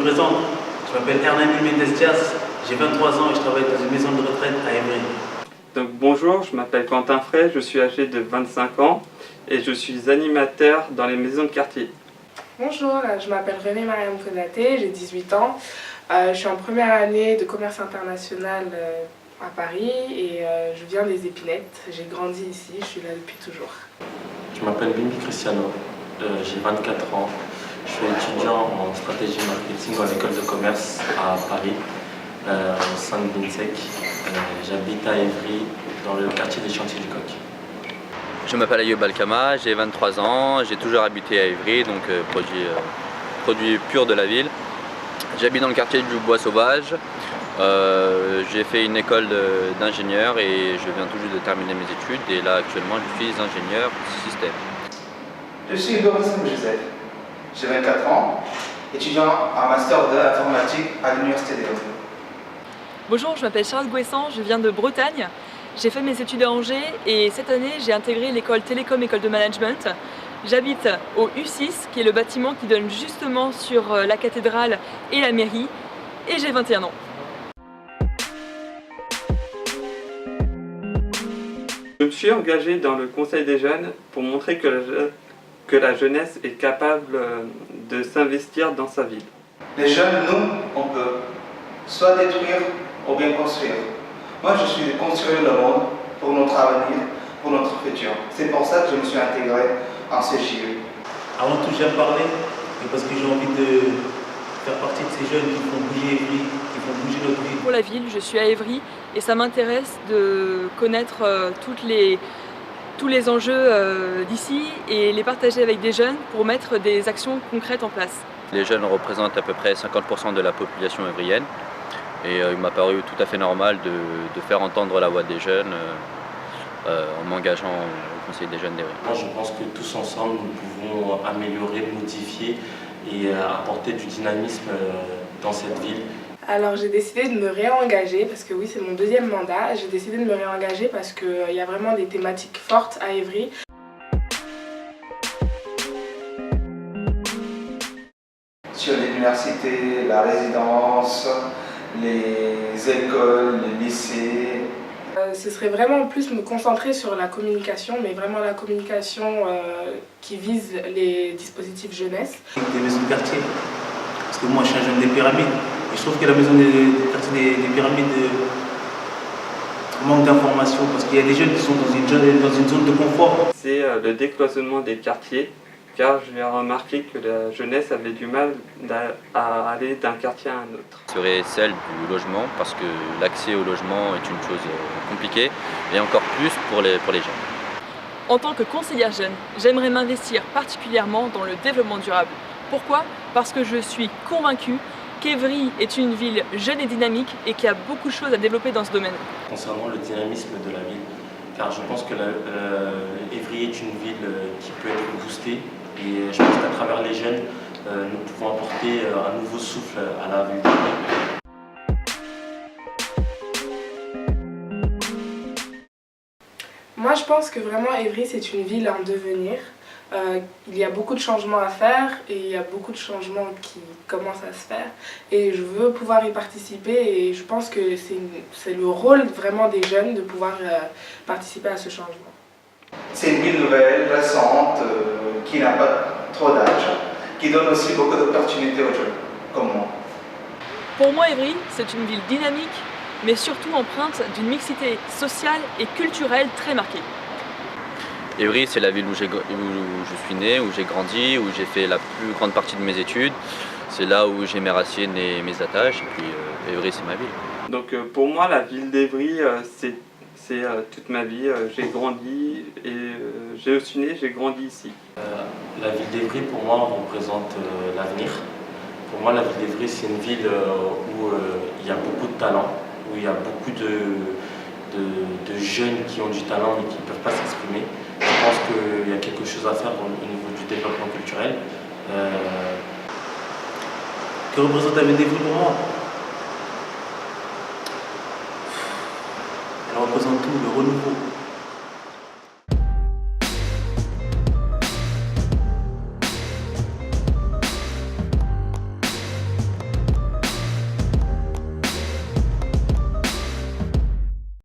présente, je m'appelle Hernani Mendes Diaz, j'ai 23 ans et je travaille dans une maison de retraite à Évry. Donc bonjour, je m'appelle Quentin Frey, je suis âgé de 25 ans et je suis animateur dans les maisons de quartier. Bonjour, je m'appelle Renée Mariam Konaté, j'ai 18 ans. Je suis en première année de commerce international à Paris et je viens des Épinettes. J'ai grandi ici, je suis là depuis toujours. Je m'appelle Bimbi Cristiano, j'ai 24 ans. Je suis étudiant en stratégie marketing à l'école de commerce à Paris, au sein de l'INSEC. J'habite à Évry, dans le quartier des Chantiers du Coq. Je m'appelle Ayoub Alkama, j'ai 23 ans, j'ai toujours habité à Évry, donc produit pur de la ville. J'habite dans le quartier du Bois Sauvage. J'ai fait une école d'ingénieur et je viens tout juste de terminer mes études. Et là actuellement je suis ingénieur système. Je suis Gorisson Joseph, j'ai 24 ans, étudiant en master d'informatique à l'université de Lyon. Bonjour, je m'appelle Charles Gouessant, je viens de Bretagne. J'ai fait mes études à Angers et cette année j'ai intégré l'école Télécom École de Management. J'habite au U6 qui est le bâtiment qui donne justement sur la cathédrale et la mairie et j'ai 21 ans. Je me suis engagé dans le Conseil des jeunes pour montrer que la jeunesse est capable de s'investir dans sa ville. Les jeunes, nous, on peut soit détruire ou bien construire. Moi, je suis de construire le monde pour notre avenir, pour notre futur. C'est pour ça que je me suis intégré en CJE. Avant tout, j'aime parler parce que j'ai envie de faire partie de ces jeunes qui font bouger Évry, qui font bouger notre ville. Pour la ville, je suis à Évry et ça m'intéresse de connaître tous les enjeux d'ici et les partager avec des jeunes pour mettre des actions concrètes en place. Les jeunes représentent à peu près 50% de la population évrienne et il m'a paru tout à fait normal de faire entendre la voix des jeunes en m'engageant au Conseil des jeunes d'Évry. Moi, je pense que tous ensemble, nous pouvons améliorer, modifier et apporter du dynamisme dans cette ville. Alors j'ai décidé de me réengager parce que oui, c'est mon deuxième mandat. J'ai décidé de me réengager parce qu'il y a vraiment des thématiques fortes à Évry. Sur l'université, la résidence, les écoles, les lycées. Ce serait vraiment plus me concentrer sur la communication, mais vraiment la communication qui vise les dispositifs jeunesse. Des maisons de quartier, parce que moi je suis un jeune des pyramides. Et je trouve que la maison des quartiers des pyramides manque d'informations, parce qu'il y a des jeunes qui sont dans une zone de confort. C'est le décloisonnement des quartiers, car j'ai remarqué que la jeunesse avait du mal à aller d'un quartier à un autre. Ce serait celle du logement, parce que l'accès au logement est une chose compliquée, et encore plus pour les jeunes. En tant que conseillère jeune, j'aimerais m'investir particulièrement dans le développement durable. Pourquoi? Parce que je suis convaincue qu'Évry est une ville jeune et dynamique et qu'il y a beaucoup de choses à développer dans ce domaine. Concernant le dynamisme de la ville, car je pense que Évry est une ville qui peut être boostée et je pense qu'à travers les jeunes, nous pouvons apporter un nouveau souffle à la ville. Moi je pense que vraiment Évry c'est une ville en devenir. Il y a beaucoup de changements à faire et il y a beaucoup de changements qui commencent à se faire et je veux pouvoir y participer et je pense que c'est le rôle vraiment des jeunes de pouvoir participer à ce changement. C'est une ville nouvelle, récente, qui n'a pas trop d'âge, qui donne aussi beaucoup d'opportunités aux jeunes, comme moi. Pour moi, Évry, c'est une ville dynamique, mais surtout empreinte d'une mixité sociale et culturelle très marquée. Évry, c'est la ville où je suis né, où j'ai grandi, où j'ai fait la plus grande partie de mes études. C'est là où j'ai mes racines et mes attaches, et puis Évry, c'est ma ville. Donc pour moi, la ville d'Évry, c'est toute ma vie. J'ai grandi et j'ai aussi né, j'ai grandi ici. La ville d'Évry, pour moi, représente l'avenir. Pour moi, la ville d'Évry, c'est une ville où il y a beaucoup de talent, où il y a beaucoup de jeunes qui ont du talent mais qui ne peuvent pas s'exprimer. Je pense qu'il y a quelque chose à faire au niveau du développement culturel. Que représente la ville d'Évry pour moi? Elle représente tout, le renouveau.